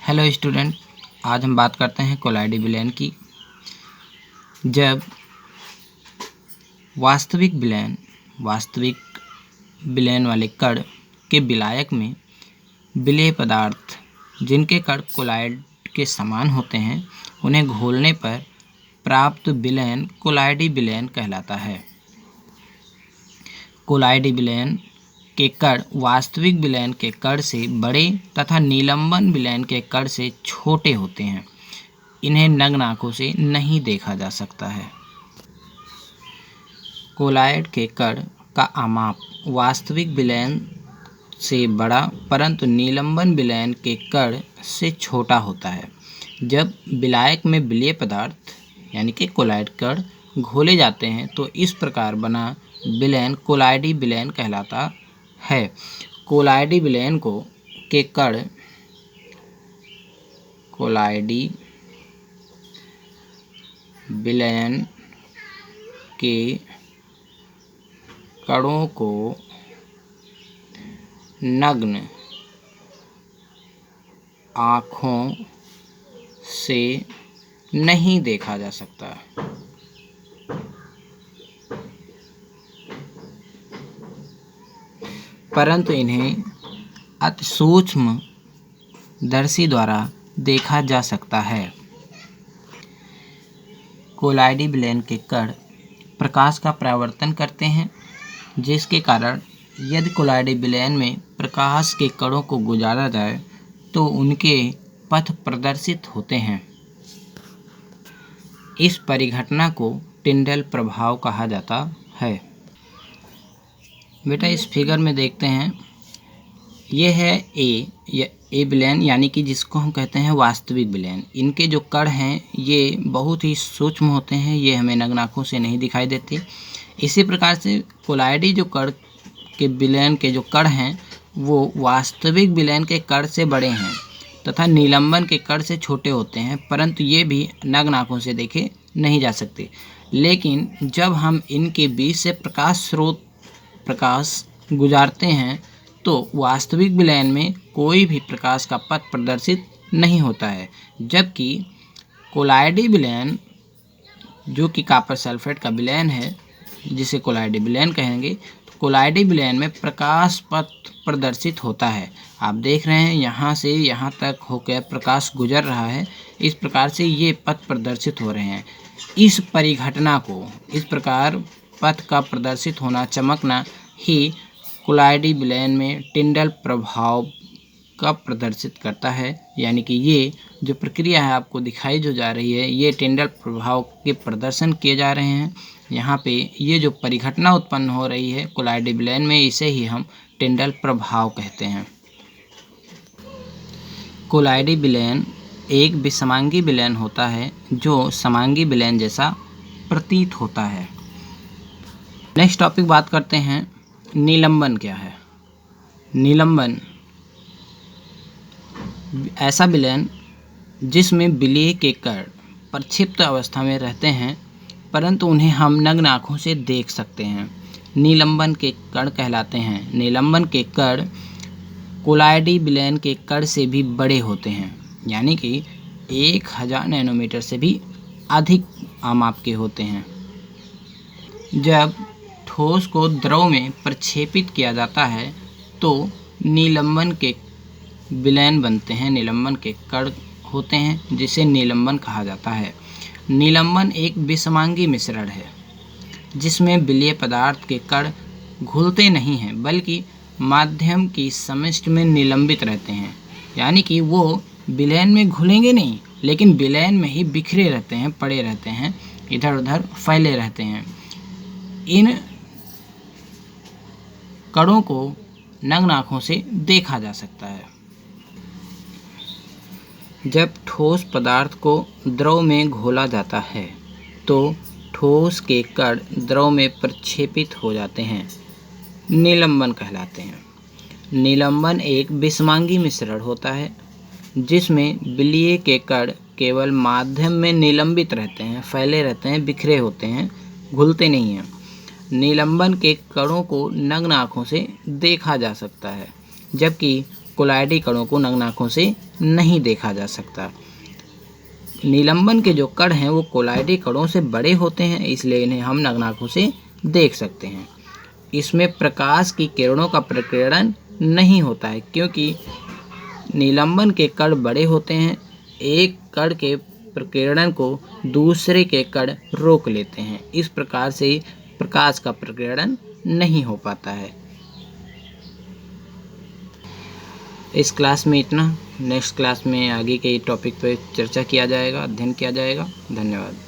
Hello student, आज हम बात करते हैं कोलाइडी विलयन की। जब वास्तविक विलयन वाले कण के विलायक में विलेय पदार्थ जिनके कण कोलाइड के समान होते हैं उन्हें घोलने पर प्राप्त विलयन कोलाइडी विलयन कहलाता है। कोलाइडी विलयन के कण वास्तविक विलयन के कण से बड़े तथा निलंबन विलयन के कण से छोटे होते हैं। इन्हें नग्न आंखों से नहीं देखा जा सकता है। कोलाइड के कण का आमाप वास्तविक विलयन से बड़ा परंतु निलंबन विलयन के कण से छोटा होता है। जब विलायक में विलेय पदार्थ यानी कि कोलाइड कण घोले जाते हैं तो इस प्रकार बना विलयन कोलाइडी विलयन कहलाता है। कोलाइडी विलयन के कण कोलाइडी विलयन के कणों को नग्न आँखों से नहीं देखा जा सकता, परंतु इन्हें अति सूक्ष्म दर्शी द्वारा देखा जा सकता है। कोलाइडी विलयन के कण प्रकाश का परावर्तन करते हैं, जिसके कारण यदि कोलाइडी विलयन में प्रकाश के कणों को गुजारा जाए तो उनके पथ प्रदर्शित होते हैं। इस परिघटना को टिंडल प्रभाव कहा जाता है। बेटा इस फिगर में देखते हैं, ये है ए विलयन यानी कि जिसको हम कहते हैं वास्तविक विलयन। इनके जो कण हैं ये बहुत ही सूक्ष्म होते हैं, ये हमें नग्न आँखों से नहीं दिखाई देते। इसी प्रकार से कोलाइडी जो कण के विलयन के जो कण हैं वो वास्तविक विलयन के कण से बड़े हैं तथा निलंबन के कण से छोटे होते हैं, परंतु ये भी नग्न आँखों से देखे नहीं जा सकते। लेकिन जब हम इनके बीच से प्रकाश गुजारते हैं तो वास्तविक विलयन में कोई भी प्रकाश का पथ प्रदर्शित नहीं होता है, जबकि कोलाइडी विलयन जो कि कॉपर सल्फेट का विलयन है जिसे कोलाइडी विलयन कहेंगे, तो कोलाइडी विलयन में प्रकाश पथ प्रदर्शित होता है। आप देख रहे हैं यहाँ से यहाँ तक होकर प्रकाश गुजर रहा है, इस प्रकार से ये पथ प्रदर्शित हो रहे हैं। इस परिघटना को इस प्रकार पथ का प्रदर्शित होना, चमकना ही कोलाइडी विलयन में टिंडल प्रभाव का प्रदर्शित करता है। यानी कि ये जो प्रक्रिया है आपको दिखाई जो जा रही है, ये टिंडल प्रभाव के प्रदर्शन किए जा रहे हैं। यहाँ पे ये जो परिघटना उत्पन्न हो रही है कोलाइडी विलयन में, इसे ही हम टिंडल प्रभाव कहते हैं। कोलाइडी विलयन एक विषमांगी विलयन होता है जो समांगी विलयन जैसा प्रतीत होता है। नेक्स्ट टॉपिक बात करते हैं, निलंबन क्या है। निलंबन ऐसा विलयन जिसमें विलेय के कण प्रक्षिप्त अवस्था में रहते हैं परंतु उन्हें हम नग्न आँखों से देख सकते हैं, निलंबन के कण कहलाते हैं। निलंबन के कण कोलाइडी विलयन के कण से भी बड़े होते हैं, यानी कि 1000 नैनोमीटर से भी अधिक आमाप के होते हैं। जब ठोस को द्रव में प्रक्षेपित किया जाता है तो निलंबन के विलयन बनते हैं, निलंबन के कण होते हैं जिसे निलंबन कहा जाता है। निलंबन एक विषमांगी मिश्रण है जिसमें विलेय पदार्थ के कण घुलते नहीं हैं बल्कि माध्यम की समष्टि में निलंबित रहते हैं, यानी कि वो विलयन में घुलेंगे नहीं लेकिन विलयन में ही बिखरे रहते हैं, पड़े रहते हैं, इधर उधर फैले रहते हैं। इन कणों को नग्न आँखों से देखा जा सकता है। जब ठोस पदार्थ को द्रव में घोला जाता है तो ठोस के कण द्रव में प्रक्षेपित हो जाते हैं, निलंबन कहलाते हैं। निलंबन एक विषमांगी मिश्रण होता है जिसमें विलेय के कण केवल माध्यम में निलंबित रहते हैं, फैले रहते हैं, बिखरे होते हैं, घुलते नहीं हैं। निलंबन के कणों को नग्न आँखों से देखा जा सकता है, जबकि कोलाइडी कणों को नग्न आँखों से नहीं देखा जा सकता। निलंबन के जो कण हैं वो कोलाइडी कणों से बड़े होते हैं, इसलिए इन्हें हम नग्न आँखों से देख सकते हैं। इसमें प्रकाश की किरणों का प्रकीर्णन नहीं होता है, क्योंकि निलंबन के कण बड़े होते हैं। एक कण के प्रकीर्णन को दूसरे के कण रोक लेते हैं। इस प्रकार से प्रकाश का प्रकीर्णन नहीं हो पाता है। इस क्लास में इतना। नेक्स्ट क्लास में आगे के टॉपिक पर चर्चा किया जाएगा, अध्ययन किया जाएगा। धन्यवाद।